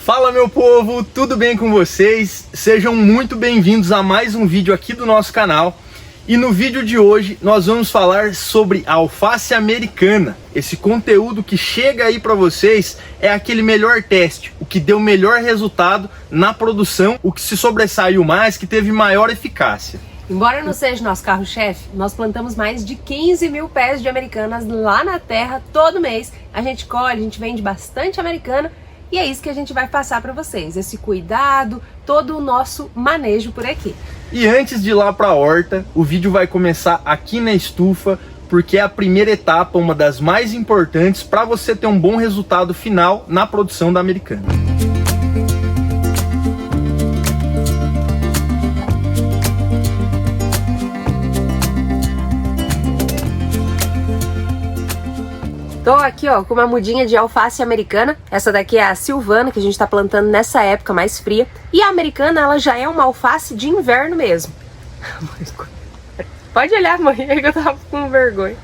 Fala meu povo, tudo bem com vocês? Sejam muito bem-vindos a mais um vídeo aqui do nosso canal. E no vídeo de hoje nós vamos falar sobre a alface americana. Esse conteúdo que chega aí para vocês é aquele melhor teste, o que deu o melhor resultado na produção, o que se sobressaiu mais, que teve maior eficácia. Embora não seja nosso carro-chefe, nós plantamos mais de 15 mil pés de americanas lá na terra todo mês. A gente colhe, a gente vende bastante americana e é isso que a gente vai passar para vocês. Esse cuidado, todo o nosso manejo por aqui. E antes de ir lá para a horta, o vídeo vai começar aqui na estufa, porque é a primeira etapa, uma das mais importantes para você ter um bom resultado final na produção da americana. Tô aqui, ó, com uma mudinha de alface americana. Essa daqui é a Silvana, que a gente tá plantando nessa época mais fria. E a americana, ela já é uma alface de inverno mesmo. Pode olhar, mãe, que eu tava com vergonha.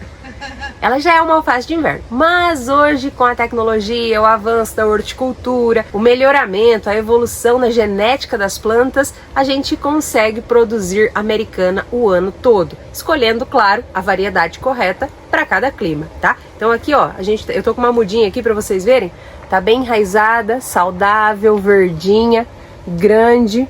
Ela já é uma alface de inverno, mas hoje com a tecnologia, o avanço da horticultura, o melhoramento, a evolução na genética das plantas, a gente consegue produzir americana o ano todo, escolhendo, claro, a variedade correta para cada clima, tá? Então aqui, ó, eu tô com uma mudinha aqui para vocês verem, tá bem enraizada, saudável, verdinha, grande.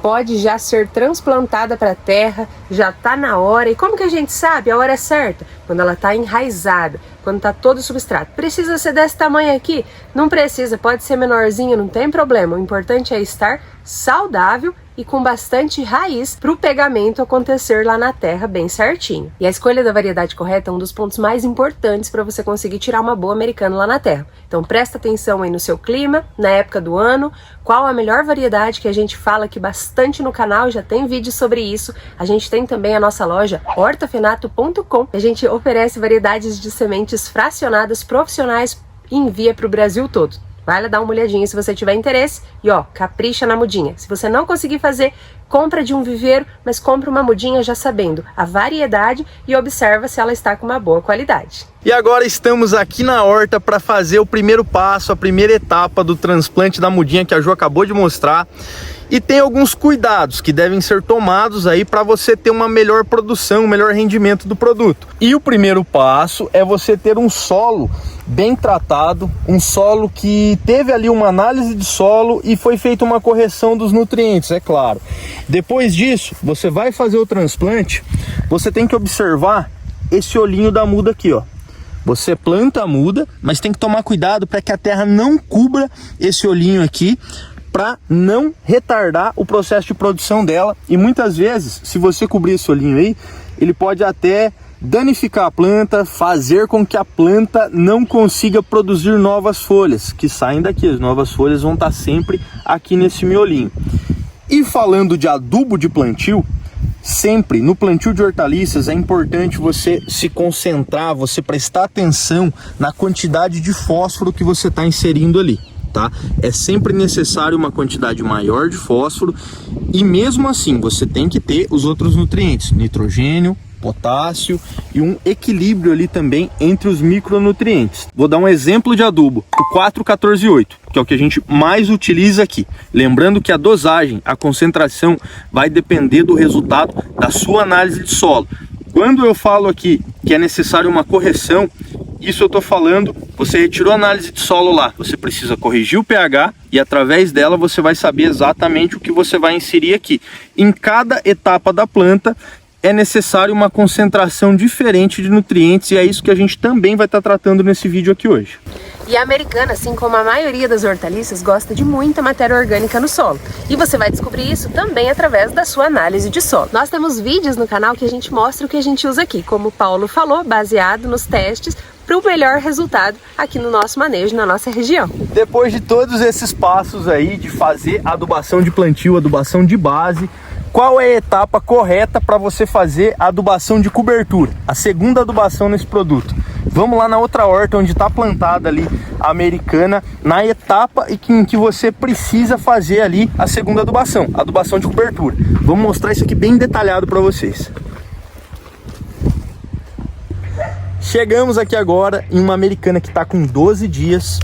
Pode já ser transplantada para a terra, já está na hora. E como que a gente sabe a hora certa? Quando ela está enraizada, quando está todo o substrato. Precisa ser desse tamanho aqui? Não precisa, pode ser menorzinho, não tem problema. O importante é estar saudável e com bastante raiz para o pegamento acontecer lá na terra bem certinho. E a escolha da variedade correta é um dos pontos mais importantes para você conseguir tirar uma boa americana lá na terra. Então presta atenção aí no seu clima, na época do ano, qual a melhor variedade, que a gente fala aqui bastante no canal, já tem vídeo sobre isso. A gente tem também a nossa loja hortafenato.com. A gente oferece variedades de sementes fracionadas profissionais e envia para o Brasil todo. Vai lá dar uma olhadinha se você tiver interesse e ó, capricha na mudinha. Se você não conseguir fazer, compra de um viveiro, mas compra uma mudinha já sabendo a variedade e observa se ela está com uma boa qualidade. E agora estamos aqui na horta para fazer o primeiro passo, a primeira etapa do transplante da mudinha que a Jo acabou de mostrar. E tem alguns cuidados que devem ser tomados aí para você ter uma melhor produção, um melhor rendimento do produto. E o primeiro passo é você ter um solo bem tratado, um solo que teve ali uma análise de solo e foi feita uma correção dos nutrientes, é claro. Depois disso, você vai fazer o transplante, você tem que observar esse olhinho da muda aqui, ó. Você planta a muda, mas tem que tomar cuidado para que a terra não cubra esse olhinho aqui, para não retardar o processo de produção dela. E muitas vezes, se você cobrir esse olhinho aí, ele pode até danificar a planta, fazer com que a planta não consiga produzir novas folhas, que saem daqui. As novas folhas vão estar sempre aqui nesse miolinho. E falando de adubo de plantio, sempre no plantio de hortaliças é importante você se concentrar, você prestar atenção na quantidade de fósforo que você está inserindo ali. Tá? É sempre necessário uma quantidade maior de fósforo e mesmo assim você tem que ter os outros nutrientes, nitrogênio, potássio e um equilíbrio ali também entre os micronutrientes. Vou dar um exemplo de adubo, o 4-14-8, que é o que a gente mais utiliza aqui. Lembrando que a dosagem, a concentração vai depender do resultado da sua análise de solo. Quando eu falo aqui que é necessário uma correção, isso eu estou falando, você retirou a análise de solo lá, você precisa corrigir o pH e através dela você vai saber exatamente o que você vai inserir aqui. Em cada etapa da planta é necessário uma concentração diferente de nutrientes e é isso que a gente também vai estar tratando nesse vídeo aqui hoje. E a americana, assim como a maioria das hortaliças, gosta de muita matéria orgânica no solo. E você vai descobrir isso também através da sua análise de solo. Nós temos vídeos no canal que a gente mostra o que a gente usa aqui, como o Paulo falou, baseado nos testes, para o melhor resultado aqui no nosso manejo, na nossa região. Depois de todos esses passos aí de fazer adubação de plantio, adubação de base, qual é a etapa correta para você fazer a adubação de cobertura? A segunda adubação nesse produto. Vamos lá na outra horta onde está plantada ali a americana, na etapa em que você precisa fazer ali a segunda adubação, a adubação de cobertura. Vamos mostrar isso aqui bem detalhado para vocês. Chegamos aqui agora em uma americana que está com 12 dias.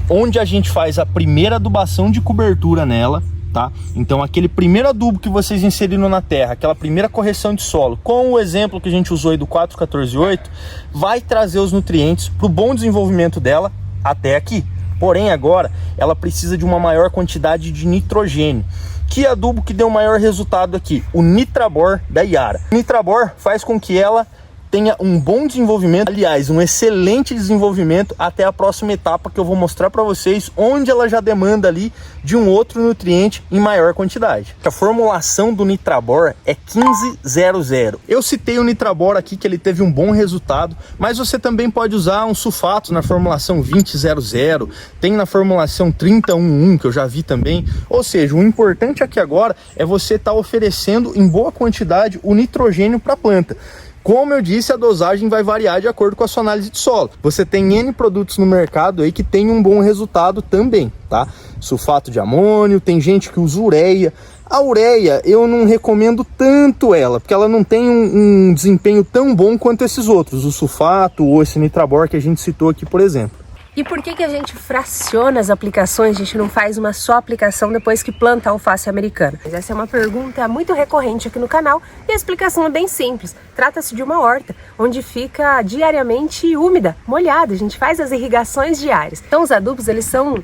onde a gente faz a primeira adubação de cobertura nela, tá? Então aquele primeiro adubo que vocês inseriram na terra, aquela primeira correção de solo, com o exemplo que a gente usou aí do 4-14-8, vai trazer os nutrientes para o bom desenvolvimento dela até aqui. Porém agora ela precisa de uma maior quantidade de nitrogênio. Que adubo que deu maior resultado aqui? O Nitrabor da Yara. O Nitrabor faz com que ela tenha um bom desenvolvimento, aliás, um excelente desenvolvimento até a próxima etapa que eu vou mostrar para vocês, onde ela já demanda ali de um outro nutriente em maior quantidade. A formulação do Nitrabor é 1500. Eu citei o Nitrabor aqui que ele teve um bom resultado, mas você também pode usar um sulfato na formulação 2000, tem na formulação 3011 que eu já vi também. Ou seja, o importante aqui agora é você estar oferecendo em boa quantidade o nitrogênio para a planta. Como eu disse, a dosagem vai variar de acordo com a sua análise de solo. Você tem N produtos no mercado aí que tem um bom resultado também, tá? Sulfato de amônio, tem gente que usa ureia. A ureia eu não recomendo tanto ela, porque ela não tem um desempenho tão bom quanto esses outros, o sulfato ou esse Nitrabor que a gente citou aqui, por exemplo. E por que a gente fraciona as aplicações? A gente não faz uma só aplicação depois que planta a alface americana? Essa é uma pergunta muito recorrente aqui no canal e a explicação é bem simples. Trata-se de uma horta, onde fica diariamente úmida, molhada. A gente faz as irrigações diárias. Então os adubos eles são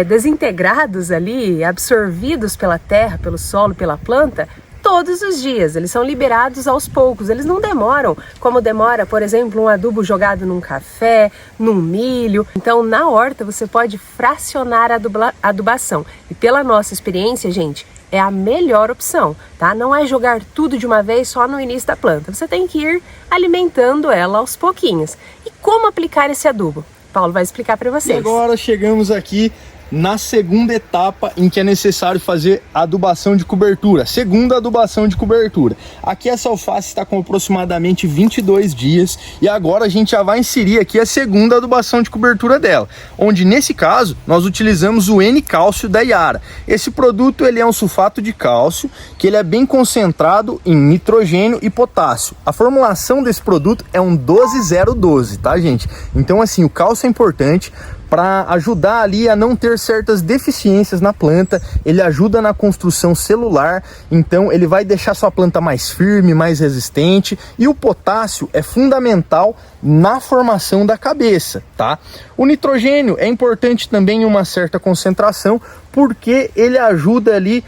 desintegrados ali, absorvidos pela terra, pelo solo, pela planta, todos os dias, eles são liberados aos poucos, eles não demoram, como demora, por exemplo, um adubo jogado num café, num milho. Então, na horta, você pode fracionar a adubação. E pela nossa experiência, gente, é a melhor opção, tá? Não é jogar tudo de uma vez só no início da planta. Você tem que ir alimentando ela aos pouquinhos. E como aplicar esse adubo? Paulo vai explicar para vocês. E agora chegamos aqui na segunda etapa em que é necessário fazer a adubação de cobertura. Segunda adubação de cobertura. Aqui essa alface está com aproximadamente 22 dias e agora a gente já vai inserir aqui a segunda adubação de cobertura dela, onde nesse caso nós utilizamos o N-cálcio da Yara. Esse produto ele é um sulfato de cálcio que ele é bem concentrado em nitrogênio e potássio. A formulação desse produto é um 12012, tá, gente? Então assim, o cálcio é importante para ajudar ali a não ter certas deficiências na planta, ele ajuda na construção celular, então ele vai deixar sua planta mais firme, mais resistente, e o potássio é fundamental na formação da cabeça, tá? O nitrogênio é importante também em uma certa concentração, porque ele ajuda ali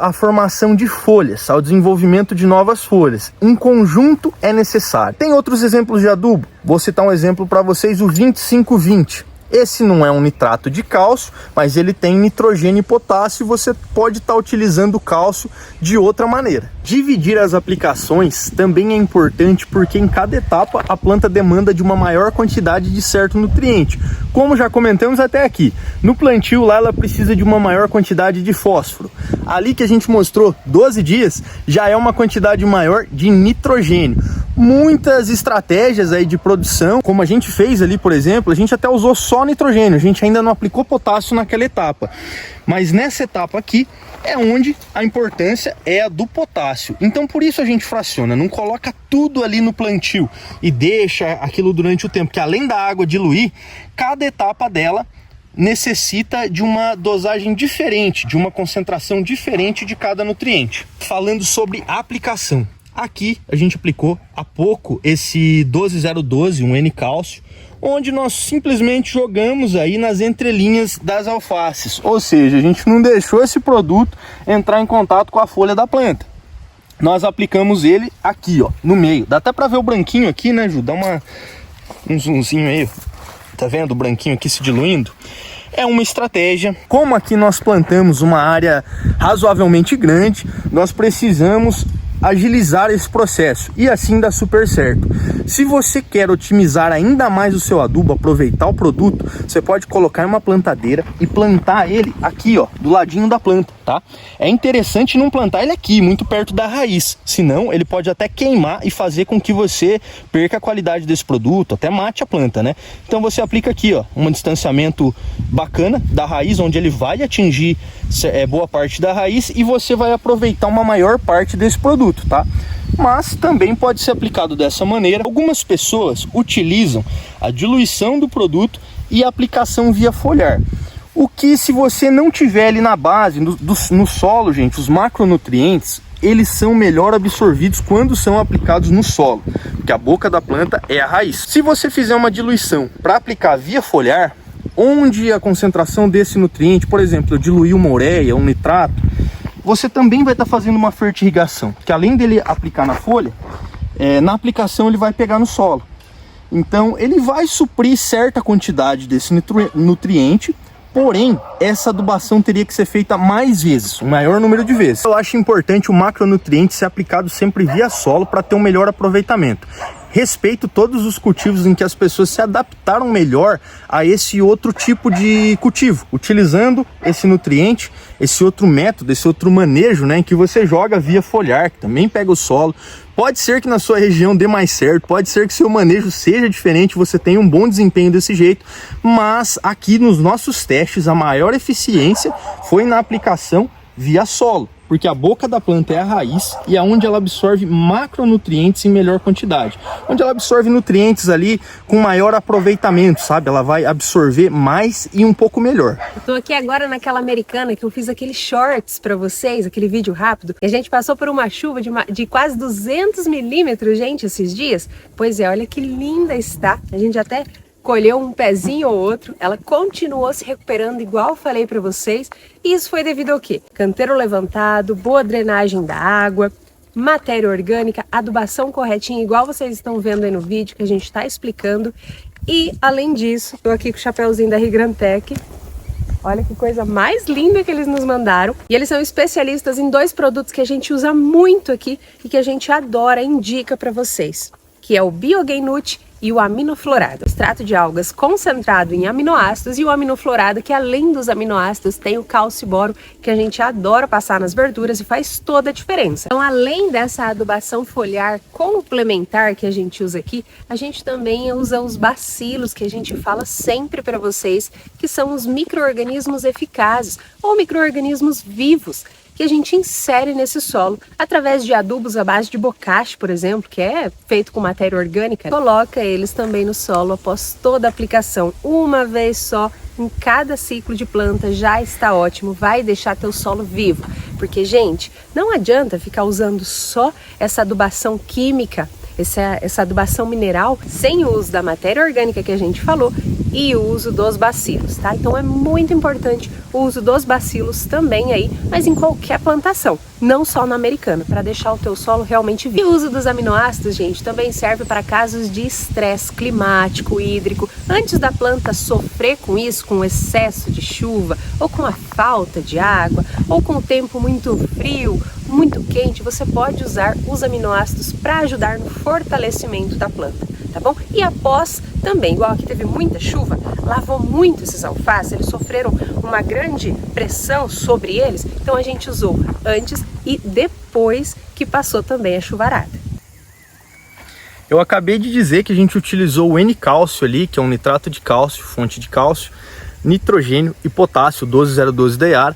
a formação de folhas, ao desenvolvimento de novas folhas. Em conjunto é necessário. Tem outros exemplos de adubo, vou citar um exemplo para vocês, o 2520. Esse não é um nitrato de cálcio, mas ele tem nitrogênio e potássio e você pode estar utilizando o cálcio de outra maneira. Dividir as aplicações também é importante porque em cada etapa a planta demanda de uma maior quantidade de certo nutriente. Como já comentamos até aqui, no plantio lá ela precisa de uma maior quantidade de fósforo. Ali que a gente mostrou 12 dias, já é uma quantidade maior de nitrogênio. Muitas estratégias aí de produção, como a gente fez ali, por exemplo, a gente até usou só nitrogênio, a gente ainda não aplicou potássio naquela etapa. Mas nessa etapa aqui é onde a importância é a do potássio. Então por isso a gente fraciona, não coloca tudo ali no plantio e deixa aquilo durante o tempo, que além da água diluir, cada etapa dela necessita de uma dosagem diferente, de uma concentração diferente de cada nutriente. Falando sobre a aplicação. Aqui a gente aplicou há pouco esse 12012, um N-cálcio, onde nós simplesmente jogamos aí nas entrelinhas das alfaces. Ou seja, a gente não deixou esse produto entrar em contato com a folha da planta. Nós aplicamos ele aqui, ó, no meio. Dá até para ver o branquinho aqui, né, Ju? Dá um zoomzinho aí. Tá vendo o branquinho aqui se diluindo? É uma estratégia. Como aqui nós plantamos uma área razoavelmente grande, nós precisamos agilizar esse processo e assim dá super certo. Se você quer otimizar ainda mais o seu adubo, aproveitar o produto, você pode colocar em uma plantadeira e plantar ele aqui, ó, do ladinho da planta, tá? É interessante não plantar ele aqui, muito perto da raiz, senão ele pode até queimar e fazer com que você perca a qualidade desse produto, até mate a planta, né? Então você aplica aqui, ó, um distanciamento bacana da raiz, onde ele vai atingir boa parte da raiz e você vai aproveitar uma maior parte desse produto, tá? Mas também pode ser aplicado dessa maneira. Algumas pessoas utilizam a diluição do produto e aplicação via foliar. O que, se você não tiver ali na base, no solo, gente, os macronutrientes, eles são melhor absorvidos quando são aplicados no solo, porque a boca da planta é a raiz. Se você fizer uma diluição para aplicar via foliar, onde a concentração desse nutriente, por exemplo, eu diluir uma ureia, um nitrato, você também vai estar fazendo uma fertirrigação, que além dele aplicar na folha, na aplicação ele vai pegar no solo. Então ele vai suprir certa quantidade desse nutriente, porém essa adubação teria que ser feita mais vezes, um maior número de vezes. Eu acho importante o macronutriente ser aplicado sempre via solo para ter um melhor aproveitamento. Respeito todos os cultivos em que as pessoas se adaptaram melhor a esse outro tipo de cultivo, utilizando esse nutriente, esse outro método, esse outro manejo, né, em que você joga via foliar, que também pega o solo. Pode ser que na sua região dê mais certo, pode ser que seu manejo seja diferente, você tenha um bom desempenho desse jeito, mas aqui nos nossos testes a maior eficiência foi na aplicação via solo, porque a boca da planta é a raiz e é onde ela absorve macronutrientes em melhor quantidade, onde ela absorve nutrientes ali com maior aproveitamento, sabe? Ela vai absorver mais e um pouco melhor. Eu tô aqui agora naquela americana que eu fiz aqueles shorts para vocês, aquele vídeo rápido, e a gente passou por uma chuva de quase 200 milímetros, gente, esses dias. Pois é, olha que linda está. A gente até colheu um pezinho ou outro, ela continuou se recuperando igual eu falei para vocês, e isso foi devido ao quê? Canteiro levantado, boa drenagem da água, matéria orgânica, adubação corretinha, igual vocês estão vendo aí no vídeo que a gente está explicando, e além disso, estou aqui com o chapéuzinho da Rigrantec. Olha que coisa mais linda que eles nos mandaram. E eles são especialistas em dois produtos que a gente usa muito aqui e que a gente adora, indica para vocês, que é o Biogainut e o aminoflorado, extrato de algas concentrado em aminoácidos, e o aminoflorado, que além dos aminoácidos tem o cálcio e boro, que a gente adora passar nas verduras e faz toda a diferença. Então, além dessa adubação foliar complementar que a gente usa aqui, a gente também usa os bacilos, que a gente fala sempre para vocês, que são os micro-organismos eficazes ou micro-organismos vivos, que a gente insere nesse solo através de adubos à base de bocache, por exemplo, que é feito com matéria orgânica. Coloca eles também no solo após toda a aplicação, uma vez só em cada ciclo de planta, já está ótimo, vai deixar teu solo vivo. Porque, gente, não adianta ficar usando só essa adubação química, essa adubação mineral, sem o uso da matéria orgânica que a gente falou e o uso dos bacilos, tá? Então é muito importante o uso dos bacilos também aí, mas em qualquer plantação, não só na americana, para deixar o teu solo realmente vivo. E o uso dos aminoácidos, gente, também serve para casos de estresse climático, hídrico. Antes da planta sofrer com isso, com o excesso de chuva, ou com a falta de água, ou com o tempo muito frio, muito quente, você pode usar os aminoácidos para ajudar no fortalecimento da planta, tá bom? E após também, igual aqui teve muita chuva, lavou muito esses alfaces, eles sofreram uma grande pressão sobre eles, então a gente usou antes e depois que passou também a chuvarada. Eu acabei de dizer que a gente utilizou o N-cálcio ali, que é um nitrato de cálcio, fonte de cálcio, nitrogênio e potássio 12012-DEAR.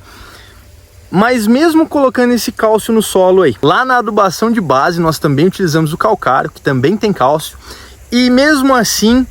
Mas mesmo colocando esse cálcio no solo aí, lá na adubação de base nós também utilizamos o calcário, que também tem cálcio. E mesmo assim,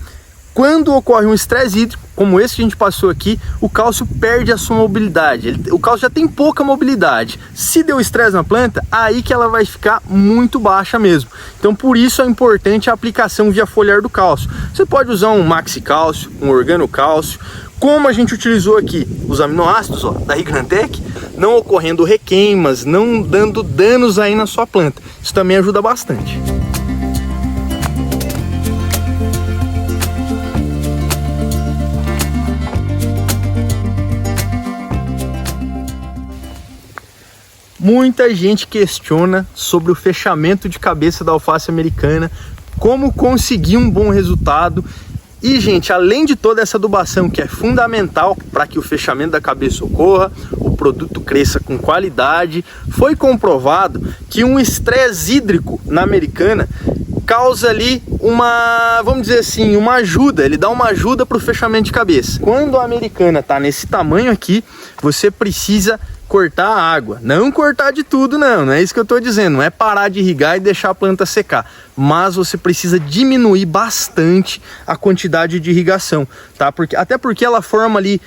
quando ocorre um estresse hídrico, como esse que a gente passou aqui, o cálcio perde a sua mobilidade. O cálcio já tem pouca mobilidade. Se deu estresse na planta, aí que ela vai ficar muito baixa mesmo. Então por isso é importante a aplicação via foliar do cálcio. Você pode usar um maxicálcio, um organocálcio, como a gente utilizou aqui os aminoácidos da Rigrantec, não ocorrendo requeimas, não dando danos aí na sua planta. Isso também ajuda bastante. Muita gente questiona sobre o fechamento de cabeça da alface americana, como conseguir um bom resultado. E, gente, além de toda essa adubação que é fundamental para que o fechamento da cabeça ocorra, o produto cresça com qualidade, foi comprovado que um estresse hídrico na americana causa ali uma, vamos dizer assim, uma ajuda, ele dá uma ajuda para o fechamento de cabeça. Quando a americana está nesse tamanho aqui, você precisa cortar a água. Não cortar de tudo, não é isso que eu tô dizendo. Não é parar de irrigar e deixar a planta secar. Mas você precisa diminuir bastante a quantidade de irrigação, tá? Até porque ela forma ali,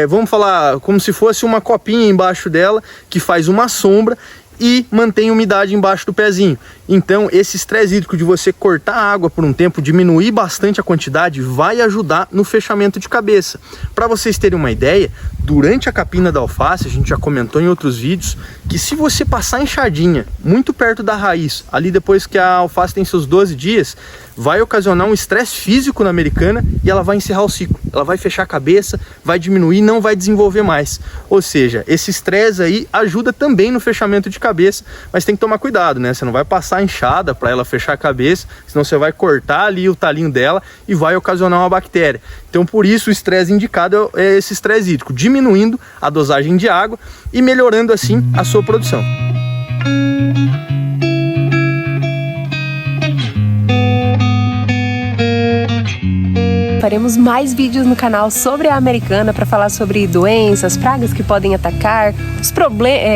vamos falar, como se fosse uma copinha embaixo dela, que faz uma sombra e mantém umidade embaixo do pezinho. Então esse estresse hídrico de você cortar a água por um tempo, diminuir bastante a quantidade, vai ajudar no fechamento de cabeça. Para vocês terem uma ideia, durante a capina da alface, a gente já comentou em outros vídeos, que se você passar enxadinha muito perto da raiz, ali depois que a alface tem seus 12 dias, vai ocasionar um estresse físico na americana e ela vai encerrar o ciclo. Ela vai fechar a cabeça, vai diminuir, não vai desenvolver mais. Ou seja, esse estresse aí ajuda também no fechamento de cabeça, mas tem que tomar cuidado, né? Você não vai passar enxada para ela fechar a cabeça, senão você vai cortar ali o talinho dela e vai ocasionar uma bactéria. Então por isso o estresse indicado é esse estresse hídrico, diminuindo a dosagem de água e melhorando assim a sua produção. Faremos mais vídeos no canal sobre a americana para falar sobre doenças, pragas que podem atacar, os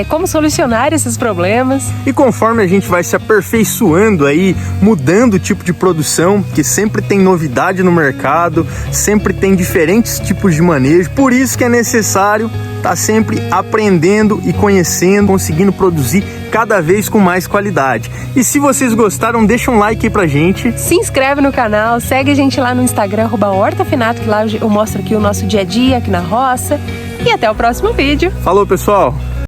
como solucionar esses problemas. E conforme a gente vai se aperfeiçoando aí, mudando o tipo de produção, que sempre tem novidade no mercado, sempre tem diferentes tipos de manejo, por isso que é necessário estar sempre aprendendo e conhecendo, conseguindo produzir cada vez com mais qualidade. E se vocês gostaram, deixa um like aí pra gente. Se inscreve no canal, segue a gente lá no Instagram, @hortafinato, que lá eu mostro aqui o nosso dia a dia aqui na roça. E até o próximo vídeo. Falou, pessoal!